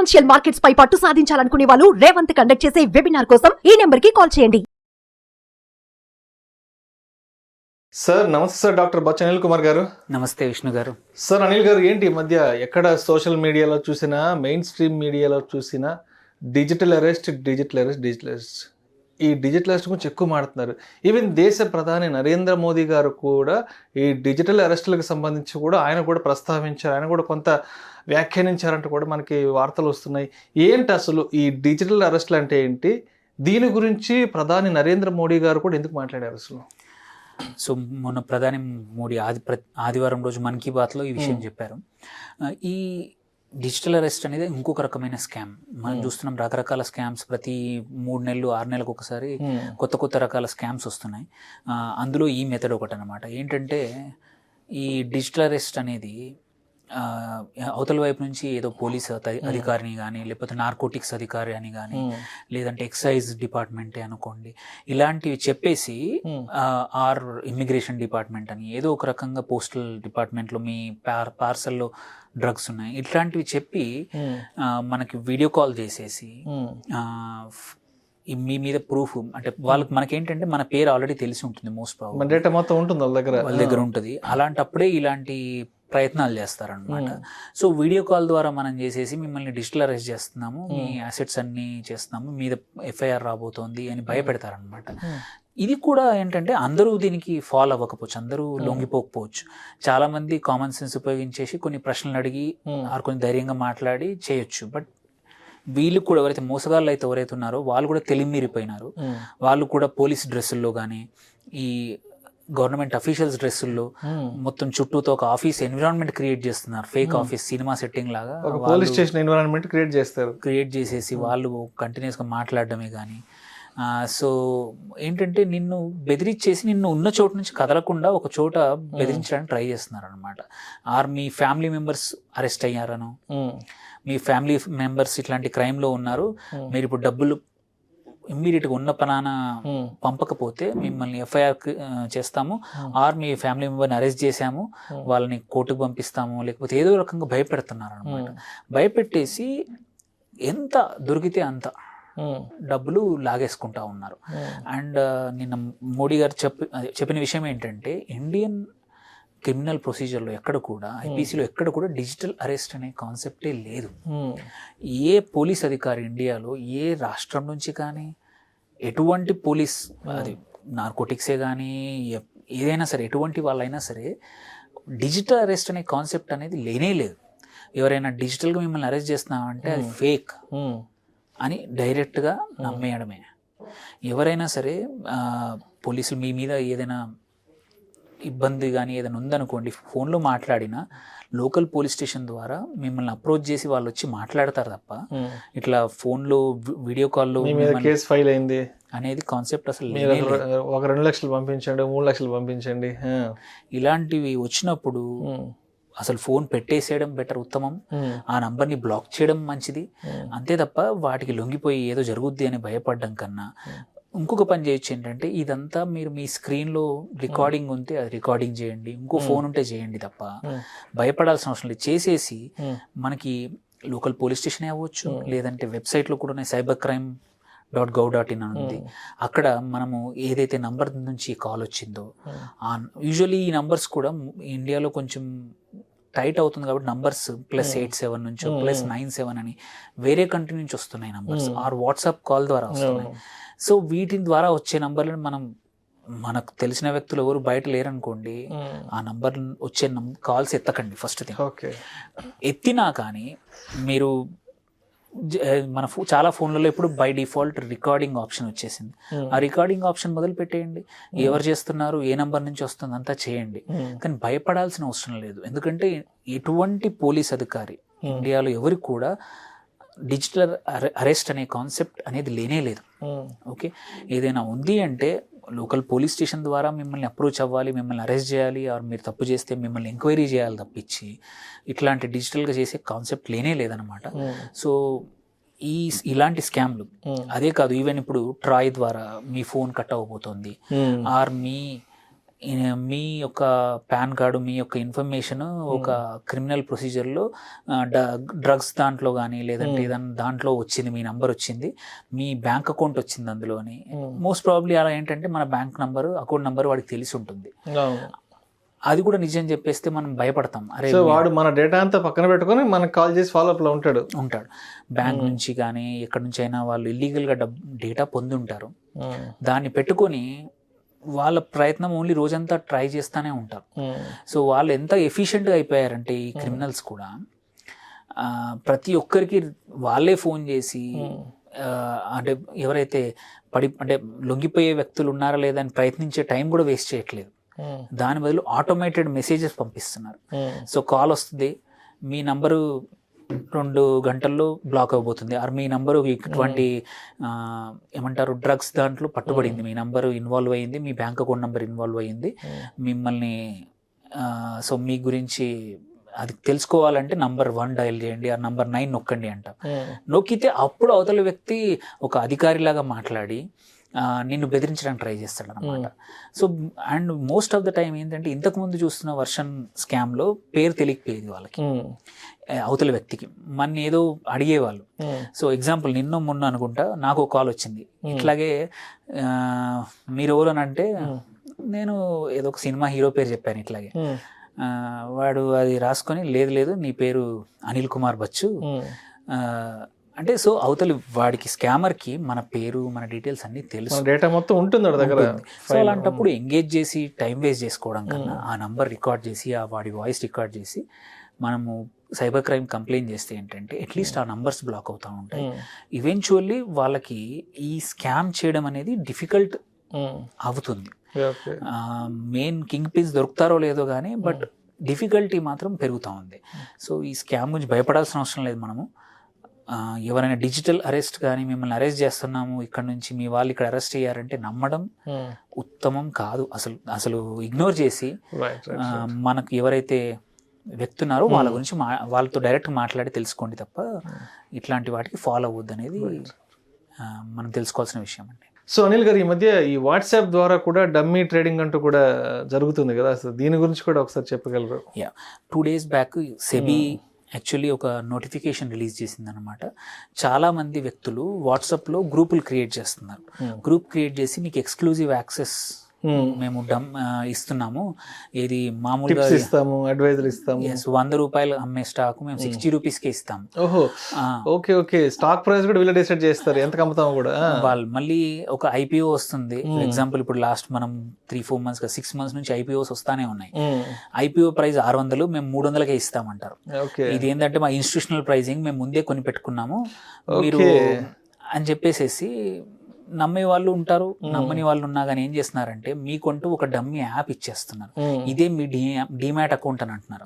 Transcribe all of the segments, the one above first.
Financial markets పై పట్టు సాధించాలనుకునే వాళ్ళు Revanth conduct చేసే వెబినార్ కోసం ఈ నెంబర్ కి కాల్ చేయండి. సార్ నమస్తే సార్, డాక్టర్ బచ్చ అనిల్ కుమార్ గారు. నమస్తే విష్ణు గారు. సార్ అనిల్ గారు, ఏంటి ఈ మధ్య ఎక్కడ సోషల్ మీడియాలో చూసినా, మెయిన్ స్ట్రీమ్ మీడియాలో చూసినా డిజిటల్ అరెస్ట్ ఈ డిజిటల్ అరెస్ట్ గురించి ఎక్కువ మాట్లాడుతున్నారు. ఈవెన్ దేశ ప్రధాని నరేంద్ర మోదీ గారు కూడా ఈ డిజిటల్ అరెస్టులకు సంబంధించి కూడా ఆయన కూడా ప్రస్తావించారు, ఆయన కూడా కొంత వ్యాఖ్యానించారంటూ కూడా మనకి వార్తలు వస్తున్నాయి. ఏంటి అసలు ఈ డిజిటల్ అరెస్టులు అంటే ఏంటి, దీని గురించి ప్రధాని నరేంద్ర మోడీ గారు కూడా ఎందుకు మాట్లాడారు అసలు? సో మొన్న ప్రధాని మోడీ ఆదివారం రోజు మన్ కీ బాత్లో ఈ విషయం చెప్పారు. ఈ డిజిటల్ అరెస్ట్ అనేది ఇంకొక రకమైన స్కామ్. మనం చూస్తున్నాం రకరకాల స్కామ్స్, ప్రతి 3 నెలలు 6 నెలలకు ఒకసారి కొత్త రకాల స్కామ్స్ వస్తున్నాయి. అందులో ఈ మెథడ్ ఒకటి అనమాట. ఏంటంటే ఈ డిజిటల్ అరెస్ట్ అనేది అవతల వైపు నుంచి ఏదో పోలీస్ అధికారిని కానీ, లేకపోతే నార్కోటిక్స్ అధికారి అని కానీ, లేదంటే ఎక్సైజ్ డిపార్ట్మెంటే అనుకోండి, ఇలాంటివి చెప్పేసి ఆర్ ఇమ్మిగ్రేషన్ డిపార్ట్మెంట్ అని ఏదో ఒక రకంగా పోస్టల్ డిపార్ట్మెంట్లో మీ పార్సల్లో డ్రగ్స్ ఉన్నాయి ఇట్లాంటివి చెప్పి మనకి వీడియో కాల్ చేసేసి మీ మీద ప్రూఫ్, అంటే వాళ్ళకి మనకేంటంటే మన పేరు ఆల్రెడీ తెలిసి ఉంటుంది, మోస్ట్ ప్రాబ్లమ్ డేటా మొత్తం ఉంటుంది వాళ్ళ దగ్గర ఉంటుంది. అలాంటప్పుడే ఇలాంటి ప్రయత్నాలు చేస్తారనమాట. సో వీడియో కాల్ ద్వారా మనం చేసేసి మిమ్మల్ని డిజిటల్ అరెస్ట్ చేస్తున్నాము, మీ అసెట్స్ అన్ని చేస్తున్నాము, మీద ఎఫ్ఐఆర్ రాబోతోంది అని భయపెడతారనమాట. ఇది కూడా ఏంటంటే అందరూ దీనికి ఫాలో అవ్వకపోవచ్చు, అందరూ లొంగిపోకపోవచ్చు. చాలా మంది కామన్ సెన్స్ ఉపయోగించేసి కొన్ని ప్రశ్నలు అడిగి కొన్ని ధైర్యంగా మాట్లాడి చేయొచ్చు. బట్ వీళ్ళు కూడా ఎవరైతే మోసగాళ్ళు అయితే ఎవరైతే ఉన్నారో వాళ్ళు కూడా తెలిమిరిపోయినారు. వాళ్ళు కూడా పోలీస్ డ్రెస్సుల్లో కానీ, ఈ గవర్నమెంట్ అఫీషియల్స్ డ్రెస్సుల్లో మొత్తం చుట్టూతో ఒక ఆఫీస్ ఎన్విరాన్మెంట్ క్రియేట్ చేస్తున్నారు. ఫేక్ ఆఫీస్, సినిమా సెట్టింగ్ లాగా పోలీస్ స్టేషన్ ఎన్విరాన్మెంట్ క్రియేట్ చేసేసి వాళ్ళు కంటిన్యూస్గా మాట్లాడడమే కానీ. సో ఏంటంటే నిన్ను బెదిరించేసి నిన్ను ఉన్న చోటు నుంచి కదలకుండా ఒక చోట బెదిరించడానికి ట్రై చేస్తున్నారు అనమాట. ఆర్ మీ ఫ్యామిలీ మెంబర్స్ అరెస్ట్ అయ్యారను, మీ ఫ్యామిలీ మెంబర్స్ ఇట్లాంటి క్రైమ్లో ఉన్నారు, మీరు ఇప్పుడు డబ్బులు ఇమ్మీడియట్గా ఉన్న పనానా పంపకపోతే మిమ్మల్ని ఎఫ్ఐఆర్ చేస్తాము, ఆర్ మీ ఫ్యామిలీ మెంబర్ని అరెస్ట్ చేశాము, వాళ్ళని కోర్టుకు పంపిస్తాము, లేకపోతే ఏదో రకంగా భయపెడుతున్నారు అనమాట. భయపెట్టేసి ఎంత దొరికితే అంత డబ్బులు లాగేసుకుంటా ఉన్నారు. అండ్ నిన్న మోడీ గారు చెప్పిన విషయం ఏంటంటే ఇండియన్ క్రిమినల్ ప్రొసీజర్లో ఎక్కడ కూడా, ఐపీసీలో ఎక్కడ కూడా డిజిటల్ అరెస్ట్ అనే కాన్సెప్టే లేదు. ఏ పోలీస్ అధికారి ఇండియాలో ఏ రాష్ట్రం నుంచి కానీ, ఎటువంటి పోలీస్, అది నార్కోటిక్సే కానీ ఏదైనా సరే, ఎటువంటి వాళ్ళైనా సరే డిజిటల్ అరెస్ట్ అనే కాన్సెప్ట్ అనేది లేనే లేదు. ఎవరైనా డిజిటల్గా మిమ్మల్ని అరెస్ట్ చేస్తున్నామంటే అది ఫేక్ అని డైరెక్ట్గా నమ్మేయడమే. ఎవరైనా సరే పోలీసులు మీ మీద ఏదైనా ఇబ్బంది కానీ ఏదైనా ఉందనుకోండి, ఫోన్లో మాట్లాడినా లోకల్ పోలీస్ స్టేషన్ ద్వారా మిమ్మల్ని అప్రోచ్ చేసి వాళ్ళు వచ్చి మాట్లాడతారు తప్ప ఇట్లా ఫోన్లో వీడియో కాల్లో కేసు ఫైల్ అయింది అనేది కాన్సెప్ట్ అసలు ఒక 2 లక్షలు పంపించండి, 3 లక్షలు పంపించండి, ఇలాంటివి వచ్చినప్పుడు అసలు ఫోన్ పెట్టేసేయడం బెటర్, ఉత్తమం. ఆ నంబర్ని బ్లాక్ చేయడం మంచిది. అంతే తప్ప వాటికి లొంగిపోయి ఏదో జరుగుద్ది అని భయపడడం కన్నా ఇంకొక పని చేయొచ్చు. ఏంటంటే ఇదంతా మీరు మీ స్క్రీన్లో రికార్డింగ్ ఉంటే అది రికార్డింగ్ చేయండి, ఇంకో ఫోన్ ఉంటే చేయండి తప్ప భయపడాల్సిన అవసరం లేదు. చేసేసి మనకి లోకల్ పోలీస్ స్టేషన్ అవ్వచ్చు, లేదంటే వెబ్సైట్లో కూడా cybercrime.gov.in అని ఉంది. అక్కడ మనము ఏదైతే నంబర్ నుంచి కాల్ వచ్చిందో, యూజువల్లీ ఈ నంబర్స్ కూడా ఇండియాలో కొంచెం టైట్ అవుతుంది కాబట్టి నంబర్స్ +87 నుంచి +97 అని వేరే కంట్రీ నుంచి వస్తున్నాయి నంబర్స్, ఆర్ వాట్సాప్ కాల్ ద్వారా వస్తున్నాయి. సో వీటి ద్వారా వచ్చే నంబర్లను మనకు తెలిసిన వ్యక్తులు ఎవరు బయట లేరనుకోండి, ఆ నంబర్ వచ్చే కాల్స్ ఎత్తకండి. ఫస్ట్ థింగ్, ఎత్తినా కానీ మీరు మన చాలా ఫోన్లలో ఇప్పుడు బై డిఫాల్ట్ రికార్డింగ్ ఆప్షన్ వచ్చేసింది. ఆ రికార్డింగ్ ఆప్షన్ మొదలు పెట్టేయండి. ఎవరు చేస్తున్నారు, ఏ నంబర్ నుంచి వస్తుంది అంతా చేయండి. కానీ భయపడాల్సిన అవసరం లేదు. ఎందుకంటే ఎటువంటి పోలీస్ అధికారి ఇండియాలో ఎవరికి కూడా డిజిటల్ అరెస్ట్ అనే కాన్సెప్ట్ అనేది లేనే లేదు. ఓకే, ఏదైనా ఉంది అంటే లోకల్ పోలీస్ స్టేషన్ ద్వారా మిమ్మల్ని అప్రోచ్ అవ్వాలి, మిమ్మల్ని అరెస్ట్ చేయాలి, ఆర్ మీరు తప్పు చేస్తే మిమ్మల్ని ఎంక్వైరీ చేయాలి తప్పించి ఇట్లాంటి డిజిటల్గా చేసే కాన్సెప్ట్ లేనే లేదనమాట. సో ఇలాంటి స్కామ్లు అదే కాదు, ఈవెన్ ఇప్పుడు ట్రాయ్ ద్వారా మీ ఫోన్ కట్ అవ్వబోతోంది, ఆర్ మీ మీ యొక్క పాన్ కార్డు, మీ యొక్క ఇన్ఫర్మేషన్ ఒక క్రిమినల్ ప్రొసీజర్లో డ్రగ్స్ దాంట్లో కానీ లేదంటే ఏదైనా దాంట్లో వచ్చింది, మీ నంబర్ వచ్చింది, మీ బ్యాంక్ అకౌంట్ వచ్చింది అందులో అని. మోస్ట్ ప్రాబ్లీ అలా ఏంటంటే మన బ్యాంక్ నంబర్, అకౌంట్ నంబర్ వాడికి తెలిసి ఉంటుంది. అది కూడా నిజం చెప్పేస్తే మనం భయపడతాం. అరే వాడు మన డేటా అంతా పక్కన పెట్టుకొని మనకు కాల్ చేసి ఫాలోఅప్ లో ఉంటాడు. బ్యాంక్ నుంచి కానీ ఎక్కడి నుంచి అయినా వాళ్ళు ఇల్లీగల్గా డేటా పొంది ఉంటారు. దాన్ని పెట్టుకొని వాళ్ళ ప్రయత్నం ఓన్లీ రోజంతా ట్రై చేస్తూనే ఉంటారు. సో వాళ్ళు ఎంత ఎఫిషియెంట్గా అయిపోయారంటే ఈ క్రిమినల్స్ కూడా ప్రతి ఒక్కరికి వాళ్ళే ఫోన్ చేసి అంటే ఎవరైతే అంటే లొంగిపోయే వ్యక్తులు ఉన్నారా లేదా అని ప్రయత్నించే టైం కూడా వేస్ట్ చేయట్లేదు. దాని బదులు ఆటోమేటెడ్ మెసేజెస్ పంపిస్తున్నారు. సో కాల్ వస్తుంది, మీ నంబరు 2 గంటల్లో బ్లాక్ అయిపోతుంది, ఆర్ మీ నంబరు ఇటువంటి ఏమంటారు డ్రగ్స్ దాంట్లో పట్టుబడింది, మీ నంబరు ఇన్వాల్వ్ అయ్యింది, మీ బ్యాంక్ అకౌంట్ నెంబర్ ఇన్వాల్వ్ అయ్యింది, మిమ్మల్ని సో మీ గురించి అది తెలుసుకోవాలంటే నంబర్ 1 డయల్ చేయండి, ఆ నంబర్ 9 నొక్కండి అంట. నొక్కితే అప్పుడు అవతల వ్యక్తి ఒక అధికారిలాగా మాట్లాడి నిన్ను బెదిరించడానికి ట్రై చేస్తాడు అనమాట. So and most of the time ఏంటంటే ఇంతకుముందు చూస్తున్న వర్షన్ స్కామ్లో పేరు తెలియకపోయేది వాళ్ళకి, అవతల వ్యక్తికి మన ఏదో అడిగేవాళ్ళు. సో ఎగ్జాంపుల్ నిన్న మొన్న అనుకుంటా నాకు కాల్ వచ్చింది ఇట్లాగే, మీరు ఎవరు అని అంటే నేను ఏదో ఒక సినిమా హీరో పేరు చెప్పాను ఇట్లాగే. వాడు అది రాసుకొని లేదు నీ పేరు అనిల్ కుమార్ బచ్చు అంటే. సో అవతలి వాడికి స్కామర్కి మన పేరు, మన డీటెయిల్స్ అన్ని తెలుసు, డేటా మొత్తం ఉంటుంది దగ్గర. సో అలాంటప్పుడు ఎంగేజ్ చేసి టైం వేస్ట్ చేసుకోవడం కన్నా ఆ నంబర్ రికార్డ్ చేసి ఆ వాడి వాయిస్ రికార్డ్ చేసి మనము సైబర్ క్రైమ్ కంప్లైంట్ చేస్తే ఏంటంటే అట్లీస్ట్ ఆ నంబర్స్ బ్లాక్ అవుతూ ఉంటాయి. ఈవెన్చువల్లీ వాళ్ళకి ఈ స్కామ్ చేయడం అనేది డిఫికల్ట్ అవుతుంది. మెయిన్ కింగ్ పిన్స్ దొరుకుతారో లేదో కానీ బట్ డిఫికల్టీ మాత్రం పెరుగుతూ ఉంది. సో ఈ స్కామ్ గురించి భయపడాల్సిన అవసరం లేదు. మనము ఎవరైనా డిజిటల్ అరెస్ట్ కానీ మిమ్మల్ని అరెస్ట్ చేస్తున్నాము ఇక్కడ నుంచి మీ వాళ్ళు ఇక్కడ అరెస్ట్ అయ్యారంటే నమ్మడం ఉత్తమం కాదు. అసలు ఇగ్నోర్ చేసి మనకు ఎవరైతే వ్యక్తి ఉన్నారో వాళ్ళ గురించి వాళ్ళతో డైరెక్ట్ మాట్లాడి తెలుసుకోండి తప్ప ఇట్లాంటి వాటికి ఫాలో అవ్వద్దు అనేది మనం తెలుసుకోవాల్సిన విషయం అండి. సో అనిల్ గారు, ఈ మధ్య ఈ వాట్సాప్ ద్వారా కూడా డమ్మీ ట్రేడింగ్ అంటూ కూడా జరుగుతుంది కదా, అసలు దీని గురించి కూడా ఒకసారి చెప్పగలరు? 2 days బ్యాక్ సెబీ యాక్చువల్లీ ఒక నోటిఫికేషన్ రిలీజ్ చేసిందనమాట. చాలామంది వ్యక్తులు వాట్సాప్లో గ్రూపులు క్రియేట్ చేస్తున్నారు. గ్రూప్ క్రియేట్ చేసి మీకు ఎక్స్క్లూజివ్ యాక్సెస్ మేము ఇస్తున్నాము, ఏది మామూలుగా ఇస్తాము, అడ్వైజర్ ఇస్తాము, 100 రూపాయలు అమ్మే స్టాక్ మేము 60 రూపీస్కే ఇస్తాము. ఓకే స్టాక్ ప్రైస్ కూడా వీళ్ళు డిసైడ్ చేస్తారు ఎంత అమ్ముతామో కూడా. వాళ్ళు మళ్ళీ ఒక ఐపీఓ వస్తుంది. ఫర్ ఎగ్జాంపుల్ ఇప్పుడు లాస్ట్ మనం 3-4 months 6 months నుంచి ఐపీఓస్ వస్తానే ఉన్నాయి. ఐపీఓ ప్రైస్ 600 మేము 300కే ఇస్తామంటారు. ఇది ఏంటంటే మా ఇన్స్టిట్యూషనల్ ప్రైజింగ్ మేము ముందే కొని పెట్టుకున్నాము మీరు అని చెప్పేసేసి నమ్మే వాళ్ళు ఉంటారు, నమ్మని వాళ్ళు ఉన్నా కానీ ఏం చేస్తున్నారంటే మీకంటూ ఒక డమ్మీ యాప్ ఇచ్చేస్తున్నారు. ఇదే మీ డిమాట్ అకౌంట్ అని అంటున్నారు.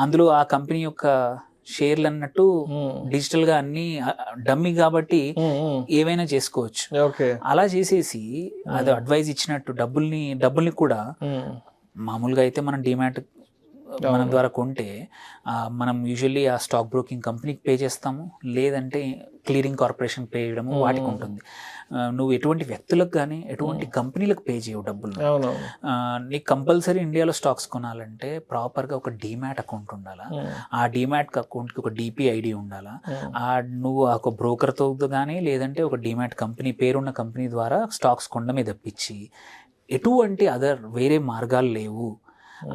అందులో ఆ కంపెనీ యొక్క షేర్లు అన్నట్టు డిజిటల్ గా అన్ని డమ్మీ కాబట్టి ఏవైనా చేసుకోవచ్చు. అలా చేసేసి అది అడ్వైజ్ ఇచ్చినట్టు డబ్బుల్ని కూడా మామూలుగా అయితే మనం డిమాట్ మన ద్వారా కొంటే మనం యూజువల్లీ ఆ స్టాక్ బ్రోకింగ్ కంపెనీకి పే చేస్తాము, లేదంటే క్లియరింగ్ కార్పొరేషన్ పే చేయడము వాటికి ఉంటుంది. నువ్వు ఎటువంటి వ్యక్తులకు కానీ ఎటువంటి కంపెనీలకు పే చేయవు డబ్బులు. నీకు కంపల్సరీ ఇండియాలో స్టాక్స్ కొనాలంటే ప్రాపర్గా ఒక డీమ్యాట్ అకౌంట్ ఉండాలా, ఆ డీమ్యాట్ అకౌంట్కి ఒక డిపి ఐడి ఉండాలా, నువ్వు ఒక బ్రోకర్తో కానీ లేదంటే ఒక డీమ్యాట్ కంపెనీ పేరున్న కంపెనీ ద్వారా స్టాక్స్ కొనడమే తప్పించి ఎటువంటి వేరే మార్గాలు లేవు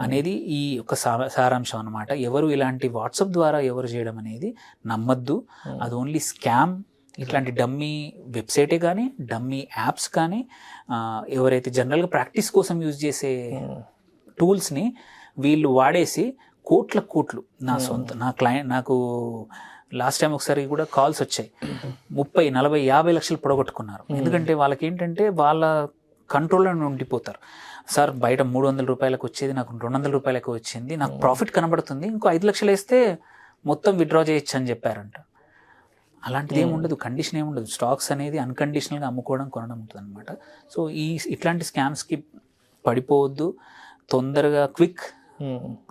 అనేది ఈ యొక్క సారాంశం అనమాట. ఎవరు ఇలాంటి వాట్సాప్ ద్వారా ఎవరు చేయడం అనేది నమ్మద్దు. అది ఓన్లీ స్కామ్. ఇట్లాంటి డమ్మీ వెబ్సైటే కానీ డమ్మీ యాప్స్ కానీ ఎవరైతే జనరల్గా ప్రాక్టీస్ కోసం యూజ్ చేసే టూల్స్ని వీళ్ళు వాడేసి కోట్లు నా క్లయింట్ నాకు లాస్ట్ టైం ఒకసారి కూడా కాల్స్ వచ్చాయి, 30, 40, 50 లక్షలు పొడగొట్టుకున్నారు. ఎందుకంటే వాళ్ళకి ఏంటంటే వాళ్ళ కంట్రోల్లో ఉండిపోతారు. సార్ బయట 300 రూపాయలకు వచ్చేది నాకు 200 రూపాయలకు వచ్చింది, నాకు ప్రాఫిట్ కనబడుతుంది, ఇంకో 5 లక్షలు వేస్తే మొత్తం విత్డ్రా చేయొచ్చు అని చెప్పారంట. అలాంటిది ఏమి ఉండదు, కండిషన్ ఏమి ఉండదు. స్టాక్స్ అనేది అన్కండిషనల్గా అమ్ముకోవడం కొనడం ఉంటుంది అనమాట. సో ఇట్లాంటి స్కామ్స్కి పడిపోవద్దు. తొందరగా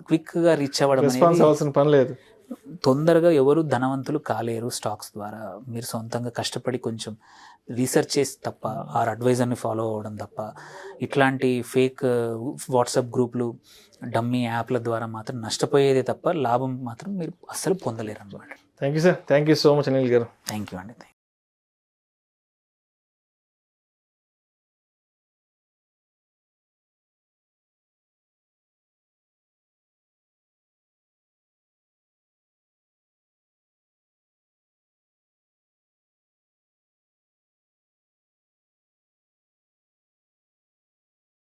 క్విక్గా రీచ్ అవ్వడం పని లేదు. తొందరగా ఎవరు ధనవంతులు కాలేరు స్టాక్స్ ద్వారా. మీరు సొంతంగా కష్టపడి కొంచెం రీసెర్చ్ చేసి తప్ప, ఆర్ అడ్వైజర్ని ఫాలో అవ్వడం తప్ప, ఇట్లాంటి ఫేక్ వాట్సాప్ గ్రూపులు, డమ్మీ యాప్ల ద్వారా మాత్రం నష్టపోయేదే తప్ప లాభం మాత్రం మీరు అస్సలు పొందలేరు అనమాట. Thank you sir, thank you so much Anil garu. Thank you అండి.